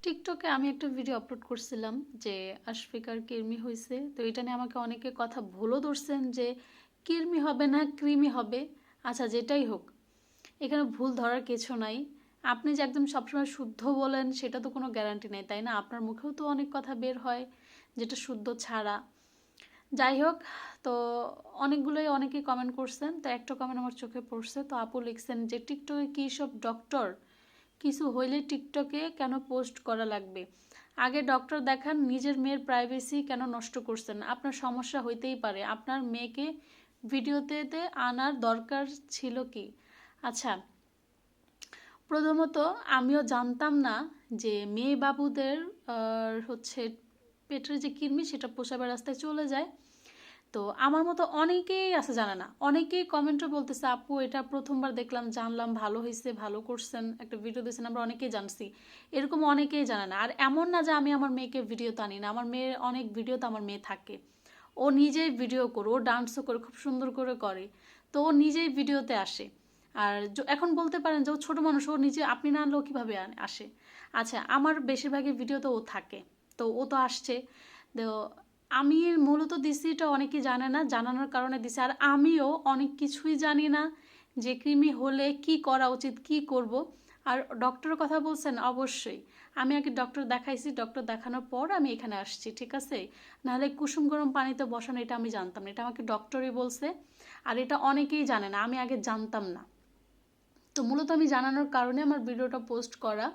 টিকটকে আমি একটা ভিডিও আপলোড করছিলাম যে আশফিকার কিরমি হয়েছে। তো এটা নিয়ে আমাকে অনেকে কথা ভুলও ধরছেন যে কিরমি হবে না কৃমি হবে। আচ্ছা, যেটাই হোক, এখানে ভুল ধরার কিছু নাই। আপনি যে একদম সবসময় শুদ্ধ বলেন সেটা তো কোনো গ্যারান্টি নেই, তাই না? আপনার মুখেও তো অনেক কথা বের হয় যেটা শুদ্ধ ছাড়া। যাই হোক, তো অনেকেই কমেন্ট করছেন। তো একটা কমেন্ট আমার চোখে পড়ছে। তো আপু লিখছেন যে টিকটকে কী সব ডক্টর, কিছু হইলে টিকটকে কেন পোস্ট করা লাগবে? আগে ডক্টর দেখান, নিজের মেয়ের প্রাইভেসি কেন নষ্ট করছেন? আপনার সমস্যা হইতেই পারে, আপনার মেয়েকে ভিডিওতে আনার দরকার ছিল কি? আচ্ছা, প্রথমত আমিও জানতাম না যে মেয়ে বাবুদের হচ্ছে পেটের যে কৃমি সেটা প্রসাবের রাস্তায় চলে যায়। তো আমার মতো অনেকেই আছে জানে না, অনেকেই কমেন্টও বলতেছে আপু এটা প্রথমবার দেখলাম, জানলাম, ভালো হয়েছে, ভালো করছেন, একটা ভিডিও দিয়েছেন, আমরা অনেকেই জানছি। এরকম অনেকেই জানে না। আর এমন না যে আমি আমার মেয়েকে ভিডিওতে আনি না, আমার মেয়ের অনেক ভিডিওতে আমার মেয়ে থাকে। ও নিজেই ভিডিও করে, ও ডান্সও করে, খুব সুন্দর করে করে। তো ও নিজেই ভিডিওতে আসে। আর এখন বলতে পারেন যে ও ছোটো মানুষ, ও নিজে আপনি না আনলেও কীভাবে আসে? আচ্ছা, আমার বেশিরভাগই ভিডিওতে ও থাকে, তো ও তো আসছে। তো আমি মূলত দিছি, এটা অনেকেই জানে না, জানানোর কারণে দিছি। আর আমিও অনেক কিছুই জানি না যে কৃমি হলে কি করা উচিত, কি করব। আর ডক্টরের কথা বলছেন, অবশ্যই আমি আগে ডক্টর দেখাইছি, ডক্টর দেখানোর পর আমি এখানে আসছি, ঠিক আছে? নাহলে কুসুম গরম পানিতে বসানো এটা আমি জানতাম না, এটা আমাকে ডক্টরই বলছে। আর এটা অনেকেই জানে না, আমি আগে জানতাম না। তো মূলত আমি জানানোর কারণে আমার ভিডিওটা পোস্ট করা।